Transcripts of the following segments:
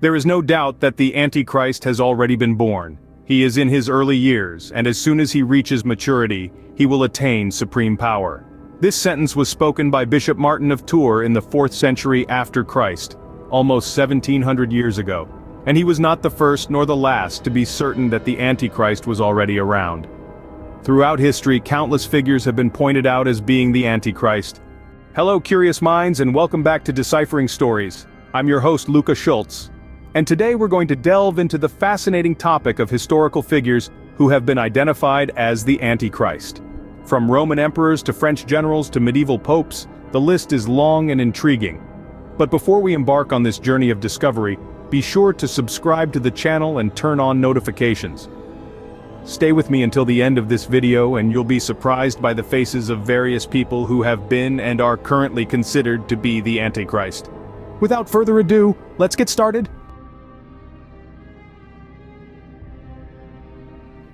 There is no doubt that the Antichrist has already been born. He is in his early years, and as soon as he reaches maturity, he will attain supreme power. This sentence was spoken by Bishop Martin of Tours in the 4th century after Christ, almost 1700 years ago. And he was not the first nor the last to be certain that the Antichrist was already around. Throughout history, countless figures have been pointed out as being the Antichrist. Hello, curious minds, and welcome back to Deciphering Stories. I'm your host, Lucca Schulz. And today we're going to delve into the fascinating topic of historical figures who have been identified as the Antichrist. From Roman emperors to French generals to medieval popes, the list is long and intriguing. But before we embark on this journey of discovery, be sure to subscribe to the channel and turn on notifications. Stay with me until the end of this video and you'll be surprised by the faces of various people who have been and are currently considered to be the Antichrist. Without further ado, let's get started.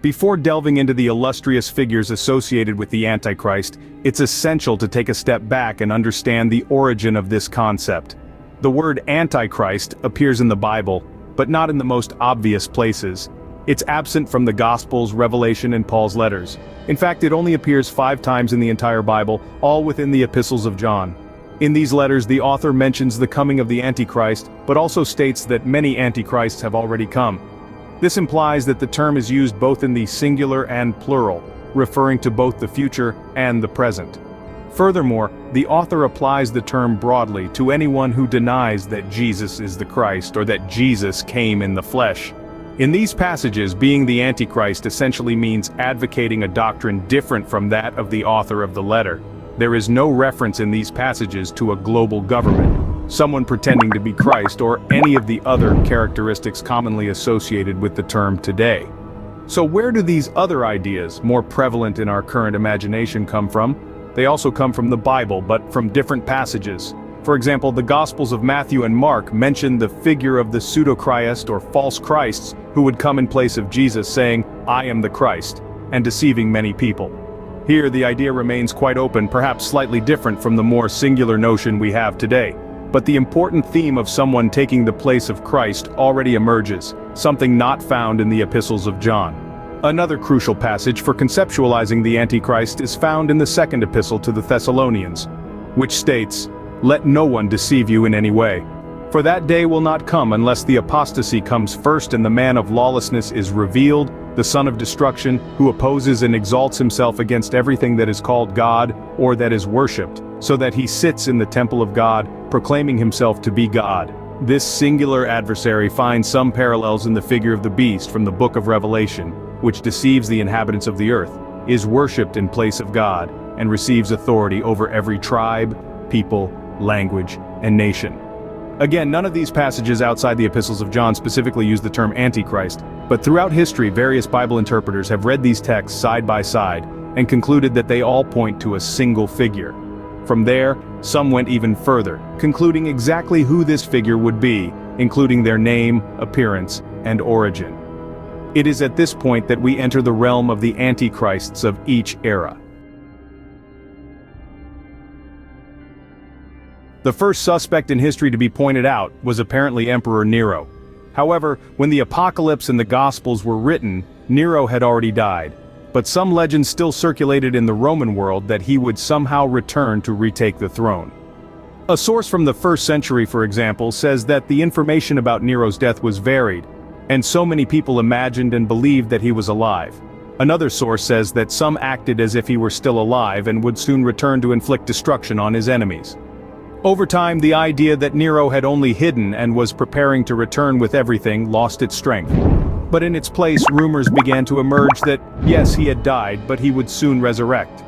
Before delving into the illustrious figures associated with the Antichrist, it's essential to take a step back and understand the origin of this concept. The word Antichrist appears in the Bible, but not in the most obvious places. It's absent from the Gospels, Revelation, and Paul's letters. In fact, it only appears 5 times in the entire Bible, all within the epistles of John. In these letters, the author mentions the coming of the Antichrist, but also states that many Antichrists have already come. This implies that the term is used both in the singular and plural, referring to both the future and the present. Furthermore, the author applies the term broadly to anyone who denies that Jesus is the Christ or that Jesus came in the flesh. In these passages, being the Antichrist essentially means advocating a doctrine different from that of the author of the letter. There is no reference in these passages to a global government, someone pretending to be Christ, or any of the other characteristics commonly associated with the term today. So where do these other ideas, more prevalent in our current imagination, come from? They also come from the Bible, but from different passages. For example, the Gospels of Matthew and Mark mention the figure of the pseudo-Christ or false Christs who would come in place of Jesus, saying, "I am the Christ," and deceiving many people. Here the idea remains quite open, perhaps slightly different from the more singular notion we have today. But the important theme of someone taking the place of Christ already emerges, something not found in the epistles of John. Another crucial passage for conceptualizing the Antichrist is found in the 2nd epistle to the Thessalonians, which states, "Let no one deceive you in any way. For that day will not come unless the apostasy comes first and the man of lawlessness is revealed, the son of destruction, who opposes and exalts himself against everything that is called God or that is worshipped, so that he sits in the temple of God, proclaiming himself to be God." This singular adversary finds some parallels in the figure of the beast from the book of Revelation, which deceives the inhabitants of the earth, is worshipped in place of God, and receives authority over every tribe, people, language, and nation. Again, none of these passages outside the epistles of John specifically use the term Antichrist, but throughout history various Bible interpreters have read these texts side by side and concluded that they all point to a single figure. From there, some went even further, concluding exactly who this figure would be, including their name, appearance, and origin. It is at this point that we enter the realm of the Antichrists of each era. The first suspect in history to be pointed out was apparently Emperor Nero. However, when the Apocalypse and the Gospels were written, Nero had already died, but some legends still circulated in the Roman world that he would somehow return to retake the throne. A source from the 1st century, for example, says that the information about Nero's death was varied, and so many people imagined and believed that he was alive. Another source says that some acted as if he were still alive and would soon return to inflict destruction on his enemies. Over time, the idea that Nero had only hidden and was preparing to return with everything lost its strength. But in its place, rumors began to emerge that, yes, he had died, but he would soon resurrect.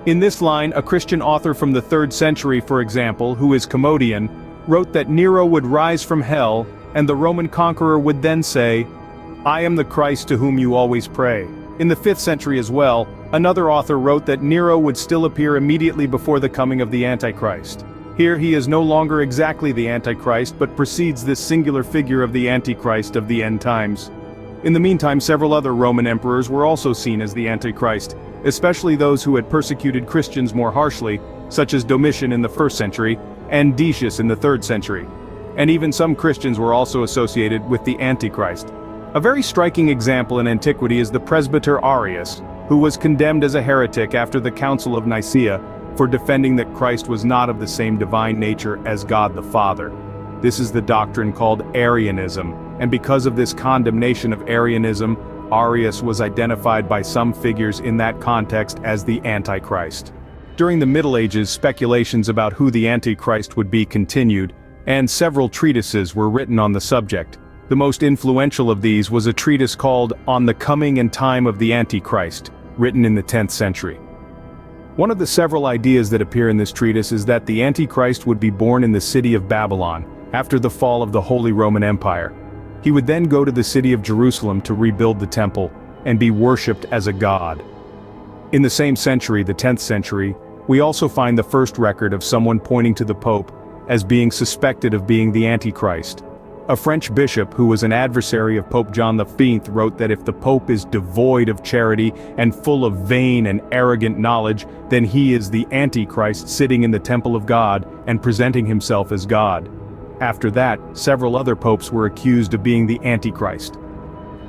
In this line, a Christian author from the 3rd century, for example, who is Commodian, wrote that Nero would rise from hell, and the Roman conqueror would then say, "I am the Christ to whom you always pray." In the 5th century as well, another author wrote that Nero would still appear immediately before the coming of the Antichrist. Here he is no longer exactly the Antichrist, but precedes this singular figure of the Antichrist of the end times. In the meantime, several other Roman emperors were also seen as the Antichrist, especially those who had persecuted Christians more harshly, such as Domitian in the 1st century, and Decius in the 3rd century. and even some Christians were also associated with the Antichrist. A very striking example in antiquity is the presbyter Arius, who was condemned as a heretic after the Council of Nicaea for defending that Christ was not of the same divine nature as God the Father. This is the doctrine called Arianism, and because of this condemnation of Arianism, Arius was identified by some figures in that context as the Antichrist. During the Middle Ages, speculations about who the Antichrist would be continued, and several treatises were written on the subject. The most influential of these was a treatise called On the Coming and Time of the Antichrist, written in the 10th century. One of the several ideas that appear in this treatise is that the Antichrist would be born in the city of Babylon, after the fall of the Holy Roman Empire. He would then go to the city of Jerusalem to rebuild the temple, and be worshipped as a god. In the same century, the 10th century, we also find the first record of someone pointing to the Pope as being suspected of being the Antichrist. A French bishop who was an adversary of Pope John V wrote that if the Pope is devoid of charity and full of vain and arrogant knowledge, then he is the Antichrist sitting in the temple of God and presenting himself as God. After that, several other popes were accused of being the Antichrist.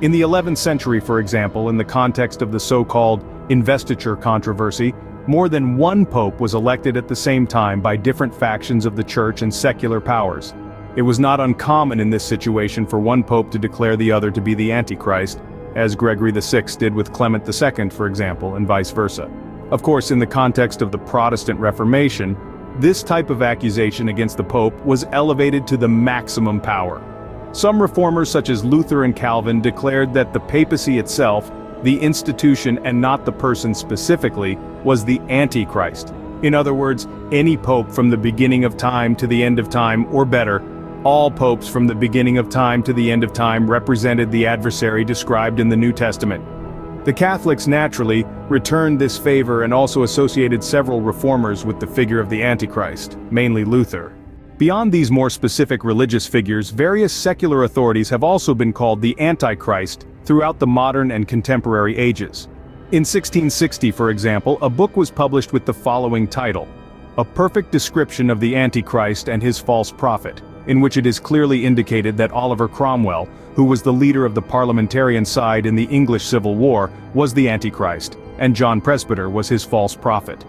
In the 11th century, for example, in the context of the so-called investiture controversy, more than one pope was elected at the same time by different factions of the church and secular powers. It was not uncommon in this situation for one pope to declare the other to be the Antichrist, as Gregory VI did with Clement II, for example, and vice versa. Of course, in the context of the Protestant Reformation, this type of accusation against the Pope was elevated to the maximum power. Some reformers such as Luther and Calvin declared that the papacy itself, the institution and not the person specifically, was the Antichrist. In other words, any pope from the beginning of time to the end of time, or better, all popes from the beginning of time to the end of time represented the adversary described in the New Testament. The Catholics naturally returned this favor and also associated several reformers with the figure of the Antichrist, mainly Luther. Beyond these more specific religious figures, various secular authorities have also been called the Antichrist throughout the modern and contemporary ages. In 1660, for example, a book was published with the following title, A Perfect Description of the Antichrist and His False Prophet, in which it is clearly indicated that Oliver Cromwell, who was the leader of the parliamentarian side in the English Civil War, was the Antichrist, and John Presbyter was his false prophet.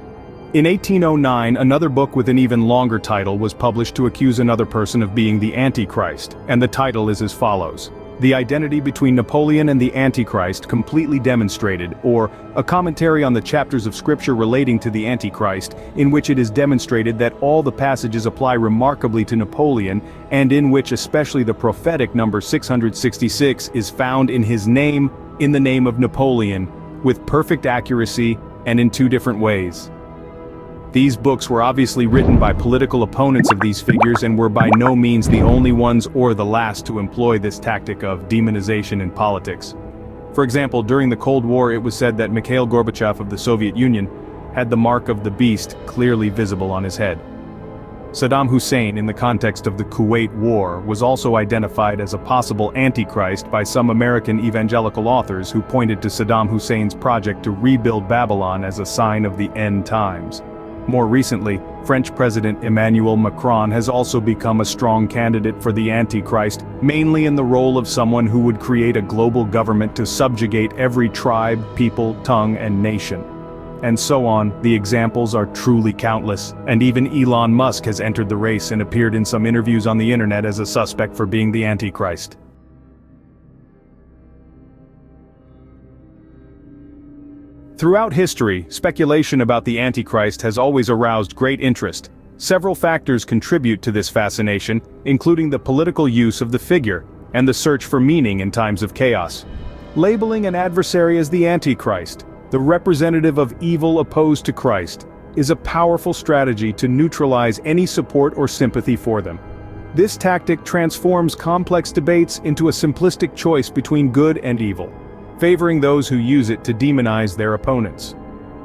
In 1809, another book with an even longer title was published to accuse another person of being the Antichrist, and the title is as follows: The Identity Between Napoleon and the Antichrist Completely Demonstrated, or A Commentary on the Chapters of Scripture Relating to the Antichrist, in which it is demonstrated that all the passages apply remarkably to Napoleon, and in which especially the prophetic number 666 is found in his name, in the name of Napoleon, with perfect accuracy, and in two different ways. These books were obviously written by political opponents of these figures and were by no means the only ones or the last to employ this tactic of demonization in politics. For example, during the Cold War it was said that Mikhail Gorbachev of the Soviet Union had the mark of the beast clearly visible on his head. Saddam Hussein, in the context of the Kuwait War, was also identified as a possible Antichrist by some American evangelical authors who pointed to Saddam Hussein's project to rebuild Babylon as a sign of the end times. More recently, French President Emmanuel Macron has also become a strong candidate for the Antichrist, mainly in the role of someone who would create a global government to subjugate every tribe, people, tongue, and nation. And so on. The examples are truly countless, and even Elon Musk has entered the race and appeared in some interviews on the internet as a suspect for being the Antichrist. Throughout history, speculation about the Antichrist has always aroused great interest. Several factors contribute to this fascination, including the political use of the figure, and the search for meaning in times of chaos. Labeling an adversary as the Antichrist, the representative of evil opposed to Christ, is a powerful strategy to neutralize any support or sympathy for them. This tactic transforms complex debates into a simplistic choice between good and evil, favoring those who use it to demonize their opponents.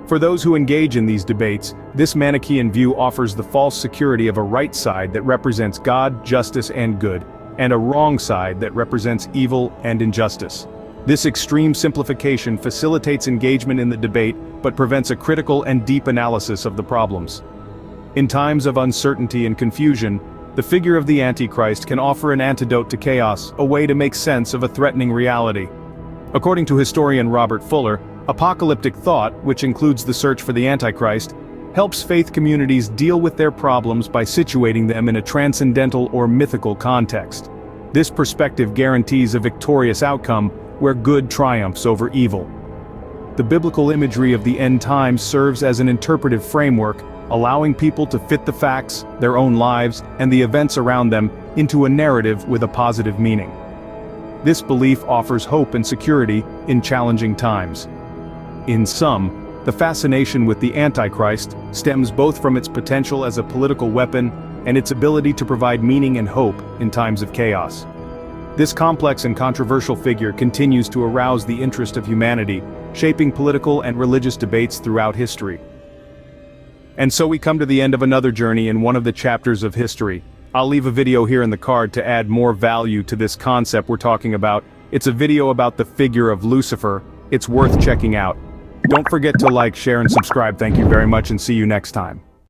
For those who engage in these debates, this Manichaean view offers the false security of a right side that represents God, justice, and good, and a wrong side that represents evil and injustice. This extreme simplification facilitates engagement in the debate, but prevents a critical and deep analysis of the problems. In times of uncertainty and confusion, The figure of the Antichrist can offer an antidote to chaos, a way to make sense of a threatening reality. According to historian Robert Fuller, apocalyptic thought, which includes the search for the Antichrist, helps faith communities deal with their problems by situating them in a transcendental or mythical context. This perspective guarantees a victorious outcome where good triumphs over evil. The biblical imagery of the end times serves as an interpretive framework, allowing people to fit the facts, their own lives, and the events around them into a narrative with a positive meaning. This belief offers hope and security in challenging times. In sum, the fascination with the Antichrist stems both from its potential as a political weapon and its ability to provide meaning and hope in times of chaos. This complex and controversial figure continues to arouse the interest of humanity, shaping political and religious debates throughout history. And so we come to the end of another journey in one of the chapters of history. I'll leave a video here in the card to add more value to this concept we're talking about. It's a video about the figure of Lucifer. It's worth checking out. Don't forget to like, share, and subscribe. Thank you very much, and see you next time.